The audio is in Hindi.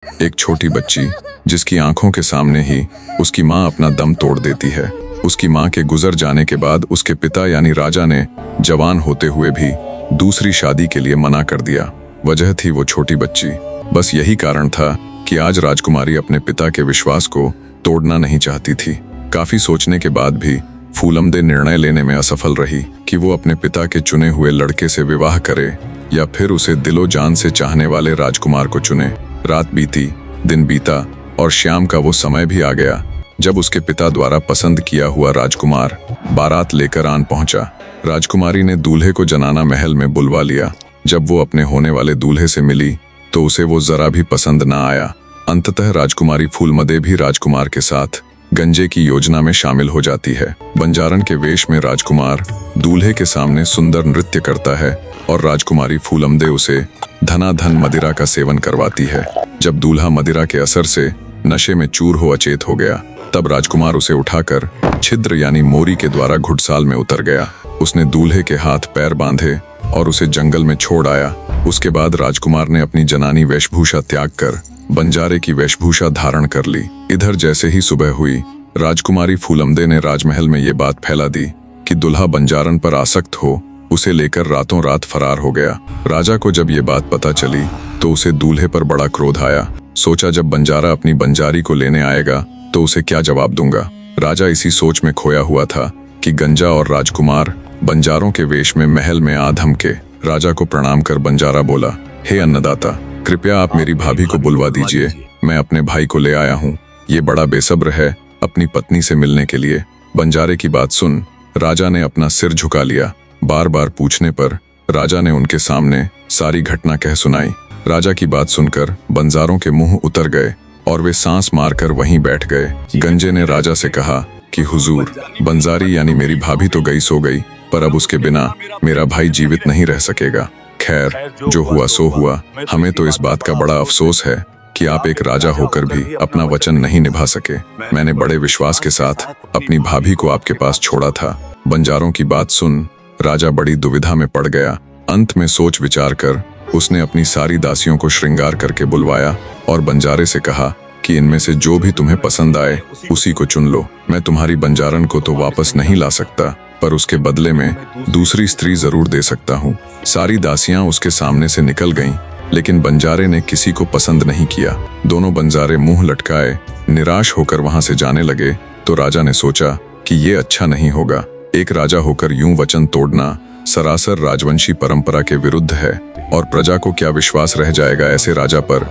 एक छोटी बच्ची जिसकी आंखों के सामने ही उसकी माँ अपना दम तोड़ देती है। उसकी माँ के गुजर जाने के बाद उसके पिता यानी राजा ने जवान होते हुए भी दूसरी शादी के लिए मना कर दिया। वजह थी वो छोटी बच्ची। बस यही कारण था कि आज राजकुमारी अपने पिता के विश्वास को तोड़ना नहीं चाहती थी। काफी सोचने के बाद भी फूलमदे निर्णय लेने में असफल रही कि वो अपने पिता के चुने हुए लड़के से विवाह करे या फिर उसे दिलो जान से चाहने वाले राजकुमार को चुने। रात बीती, दिन बीता और शाम का वो समय भी आ गया जब उसके पिता द्वारा पसंद किया हुआ राजकुमार बारात लेकर आन पहुंचा। राजकुमारी ने दूल्हे को जनाना महल में बुलवा लिया। जब वो अपने होने वाले दूल्हे से मिली तो उसे वो जरा भी पसंद न आया। अंततः राजकुमारी फूलमदे भी राजकुमार के साथ गंजे की योजना में शामिल हो जाती है। बंजारन के वेश में राजकुमार दूल्हे के सामने सुंदर नृत्य करता है और राजकुमारी फूलमदे उसे धनाधन मदिरा का सेवन करवाती है। जब दूल्हा मदिरा के असर से नशे में चूर हो अचेत हो गया, तब राजकुमार उसे उठाकर छिद्र यानी मोरी के द्वारा घुड़साल में उतर गया। उसने दूल्हे के हाथ पैर बांधे और उसे जंगल में छोड़ आया। उसके बाद राजकुमार ने अपनी जनानी वेशभूषा त्याग कर बंजारे की वेशभूषा धारण कर ली। इधर जैसे ही सुबह हुई, राजकुमारी फूलमदे ने राजमहल में ये बात फैला दी कि दुल्हा बंजारन पर आसक्त हो उसे लेकर रातों रात फरार हो गया। राजा को जब ये बात पता चली तो उसे दूल्हे पर बड़ा क्रोध आया। सोचा जब बंजारा अपनी बंजारी को लेने आएगा तो उसे क्या जवाब दूंगा। राजा इसी सोच में खोया हुआ था कि गंजा और राजकुमार बंजारों के वेश में महल में आ धमके। राजा को प्रणाम कर बंजारा बोला, हे अन्नदाता, कृपया आप मेरी भाभी को बुलवा दीजिए। मैं अपने भाई को ले आया हूँ। ये बड़ा बेसब्र है अपनी पत्नी से मिलने के लिए। बंजारे की बात सुन राजा ने अपना सिर झुका लिया। बार बार पूछने पर राजा ने उनके सामने सारी घटना कह सुनाई। राजा की बात सुनकर बंजारों के मुंह उतर गए और वे सांस मारकर वहीं बैठ गए। गंजे ने राजा से कहा कि हुजूर, बंजारी यानी मेरी भाभी तो गई सो गई, पर अब उसके बिना मेरा भाई जीवित नहीं रह सकेगा। खैर, जो हुआ सो हुआ। हमें तो इस बात का बड़ा अफसोस है कि आप एक राजा होकर भी अपना वचन नहीं निभा सके। मैंने बड़े विश्वास के साथ अपनी भाभी को आपके पास छोड़ा था। बंजारों की बात सुन राजा बड़ी दुविधा में पड़ गया। अंत में सोच विचार कर उसने अपनी सारी दासियों को श्रृंगार करके बुलवाया और बंजारे से कहा कि इनमें से जो भी तुम्हें पसंद आए उसी को चुन लो। मैं तुम्हारी बंजारन को तो वापस नहीं ला सकता, पर उसके बदले में दूसरी स्त्री जरूर दे सकता हूँ। सारी दासियां उसके सामने से निकल गईं, लेकिन बंजारे ने किसी को पसंद नहीं किया। दोनों बंजारे मुंह लटकाए निराश होकर वहां से जाने लगे तो राजा ने सोचा कि ये अच्छा नहीं होगा। एक राजा होकर यूं वचन तोड़ना सरासर राजवंशी परंपरा के विरुद्ध है और प्रजा को क्या विश्वास रह जाएगा ऐसे राजा पर।